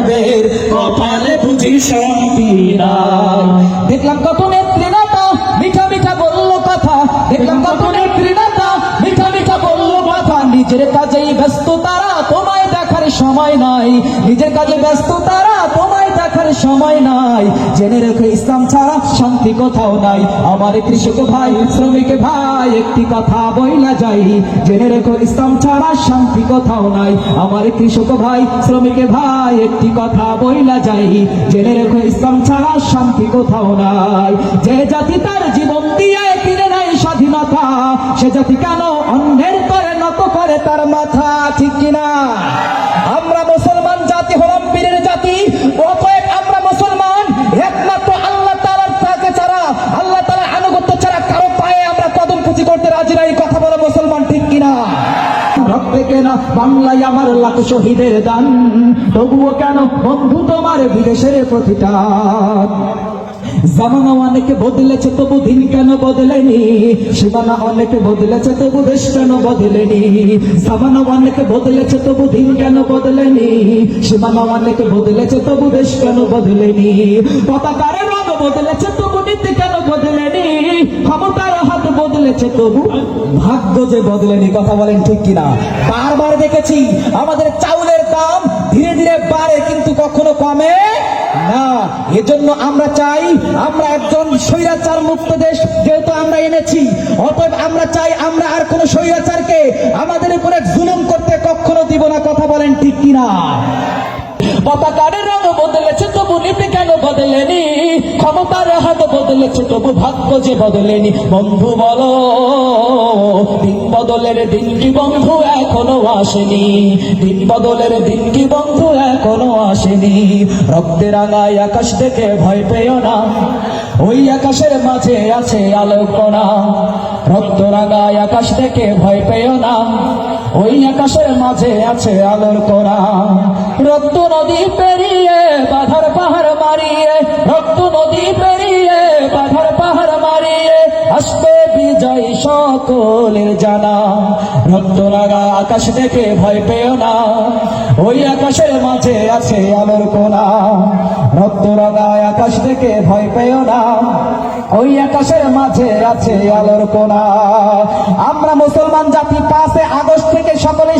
আমাদের কপালে বুঝি শান্তি নাই। দেখলাম কত নেত্রীনেতা মিঠা মিঠা বললো কথা, দেখলাম কত নেত্রীনেতা মিঠা মিঠা বললো কথা, নিজের কাজেই ব্যস্ত তারা, তোমায় দেখার সময় নাই। নিজের কাজে ব্যস্ত তারা, তোমায় দেখার সময় নাই। জেনে রেখো ইসলাম ছাড়া শান্তি কোথাও নাই। আমার কৃষক ভাই শ্রমিক ভাই একটি কথা বইলা যাই, জেনে রেখো ইসলাম ছাড়া শান্তি কোথাও নাই। আমার কৃষক ভাই শ্রমিক ভাই একটি কথা বইলা যাই, জেনে রেখো ইসলাম ছাড়া শান্তি কোথাও নাই। যে জাতি তার জীবন দিয়ে কিনে নেয় স্বাধীনতা, সে জাতি কেন অন্যের করে নত করে তার মাথা, ঠিক কিনা? আমরা মুসলমান জাতি হলাম পীরের জাতি, অতএব আমরা মুসলমান একমাত্র আল্লাহ তাআলার কাছে ছাড়া, আল্লাহ তাআলার আনুগত্য ছাড়া কারো পায়ে আমরা কদম কুচি করতে রাজি নাই। কথা বলো মুসলমান, ঠিক কিনা? রক্তে কেনা বাংলায় আমার লাখ শহীদের দান, তবুও কেন বন্ধু তোমার বিদেশের প্রতিটান। জামানা অনেকে বদলেছে তবু দিন কেন বদলেনি, সীমানা অনেকে বদলেছে তবু দেশ কেন বদলেনি। জামানা অনেকে বদলেছে তবু দিন কেন বদলেনি, সীমানা অনেকে বদলেছে তবু দেশ কেন বদলেনি। পতাকার রঙ বদলেছে তবু নীতি কেন বদলেনি, ক্ষমতার হাত বদলেছে তবু ভাগ্য যে বদলেনি। কথা বলেন ঠিক কিনা? বারবার দেখেছি আমাদের চাউলের দাম ধীরে ধীরে বাড়ে কিন্তু কখনো কমে না। এজন্য আমরা চাই আমরা একজন স্বৈরাচার মুক্ত দেশ যেহেতু আমরা এনেছি, অতএব আমরা চাই আমরা আর কোন স্বৈরাচারকে আমাদের উপরে জুলুম করতে কখনো দিব না। কথা বলেন ঠিক কিনা? পতাকার রঙ বদলেছে তবু নীতি কেন বদলেনি, ক্ষমতার হাত বদলেছে তবু ভাগ্য যে বদলেনি। বন্ধু বলো দিন বদলের দিন কি বন্ধু এখনো আসেনি, দিন বদলের দিন কি বন্ধু এখনো আসেনি। রক্তে রাঙায় আকাশ দেখে ভয় পেও না, ওই আকাশের মাঝে আছে আলোক কণা। রক্ত রাঙায় আকাশ দেখে ভয় পেও না, ওই আকাশের মাঝে আছে আলোর কণা। রক্ত নদী পেরিয়ে বাধার পাহাড় মারিয়ে, রক্ত নদী পেরিয়ে বাধার পাহাড় মারিয়ে আসবে বিজয় সকলের জানা। রক্ত লাগা আকাশ দেখে ভয় পেও না, ওই আকাশের মাঝে আছে আলোর কোনা। রক্ত রাগায় আকাশ দেখে ভয় পেও না, ওই আকাশের মাঝে আছে আলোর কোনা। আমরা মুসলমান জাতি 5 আগস্ট থেকে সকলে